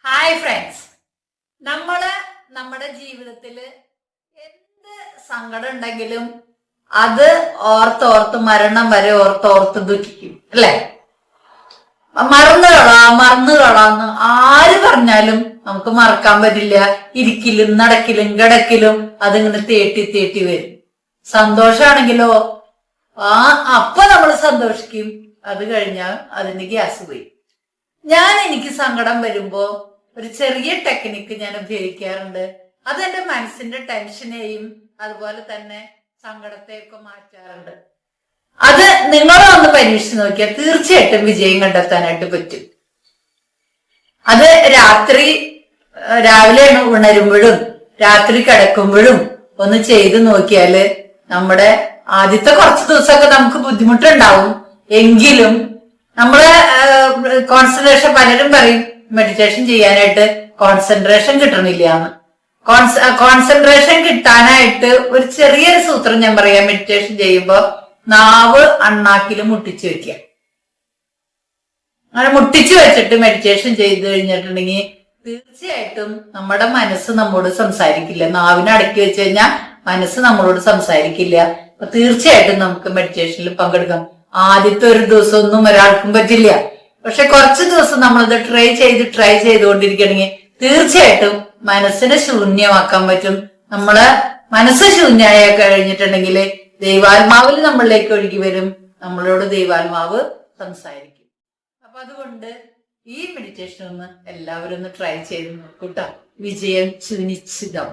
Hi friends, നമ്മുടെ ജീവിതത്തില് എന്ത് സങ്കടം ഉണ്ടെങ്കിലും അത് ഓർത്തോർത്ത് മരണം വരെ ഓർത്തോർത്ത് ദുഃഖിക്കും അല്ലെ. മറന്നുകളാന്ന് ആര് പറഞ്ഞാലും നമുക്ക് മറക്കാൻ പറ്റില്ല. ഇരിക്കലും നടക്കിലും കിടക്കിലും അതിങ്ങനെ തേട്ടി തേട്ടി വരും. സന്തോഷാണെങ്കിലോ അപ്പൊ നമ്മൾ സന്തോഷിക്കും. അത് കഴിഞ്ഞാൽ അതിന് ഗ്യാസ് പോയി. എനിക്ക് സങ്കടം വരുമ്പോ ഒരു ചെറിയ ടെക്നിക്ക് ഞാൻ ഉപയോഗിക്കാറുണ്ട്. അതെന്റെ മനസ്സിന്റെ ടെൻഷനെയും അതുപോലെ തന്നെ സങ്കടത്തെയൊക്കെ മാറ്റാറുണ്ട്. അത് നിങ്ങളും ഒന്ന് പരീക്ഷിച്ച് നോക്കിയാൽ തീർച്ചയായിട്ടും വിജയം കണ്ടെത്താനായിട്ട് പറ്റും. അത് രാവിലെ ഉണരുമ്പോഴും രാത്രി കിടക്കുമ്പോഴും ഒന്ന് ചെയ്തു നോക്കിയാല് നമ്മുടെ ആദ്യത്തെ കുറച്ച് ദിവസമൊക്കെ നമുക്ക് ബുദ്ധിമുട്ടുണ്ടാവും. എങ്കിലും നമ്മള് കോൺസെൻട്രേഷൻ, പലരും പറയും മെഡിറ്റേഷൻ ചെയ്യാനായിട്ട് കോൺസെൻട്രേഷൻ കിട്ടണില്ല എന്ന്. കോൺസെൻട്രേഷൻ കിട്ടാനായിട്ട് ഒരു ചെറിയൊരു സൂത്രം ഞാൻ പറയാം. മെഡിറ്റേഷൻ ചെയ്യുമ്പോ നാവ് അണ്ണാക്കിൽ മുട്ടിച്ചു വെക്കുക. അങ്ങനെ മുട്ടിച്ചു വെച്ചിട്ട് മെഡിറ്റേഷൻ ചെയ്തു കഴിഞ്ഞിട്ടുണ്ടെങ്കിൽ തീർച്ചയായിട്ടും നമ്മുടെ മനസ്സ് നമ്മോട് സംസാരിക്കില്ല. നാവിനെ അടക്കി വെച്ച് കഴിഞ്ഞാൽ മനസ്സ് നമ്മളോട് സംസാരിക്കില്ല. അപ്പൊ തീർച്ചയായിട്ടും നമുക്ക് മെഡിറ്റേഷനിൽ പങ്കെടുക്കാം. ആദ്യത്തെ ഒരു ദിവസം ഒന്നും ഒരാൾക്കും പറ്റില്ല. പക്ഷെ കുറച്ച് ദിവസം നമ്മളത് ട്രൈ ചെയ്തുകൊണ്ടിരിക്കണമെങ്കിൽ തീർച്ചയായിട്ടും മനസ്സിനെ ശൂന്യമാക്കാൻ പറ്റും. നമ്മള് മനസ്സ് ശൂന്യായ കഴിഞ്ഞിട്ടുണ്ടെങ്കിൽ ദൈവാത്മാവിൽ നമ്മളിലേക്ക് ഒഴുകി വരും. നമ്മളോട് ദൈവാത്മാവ് സംസാരിക്കും. അപ്പൊ അതുകൊണ്ട് ഈ മെഡിറ്റേഷൻ ഒന്ന് എല്ലാവരും ഒന്ന് ട്രൈ ചെയ്ത് നോക്കൂട്ടോ. വിജയം സുനിശ്ചിതം.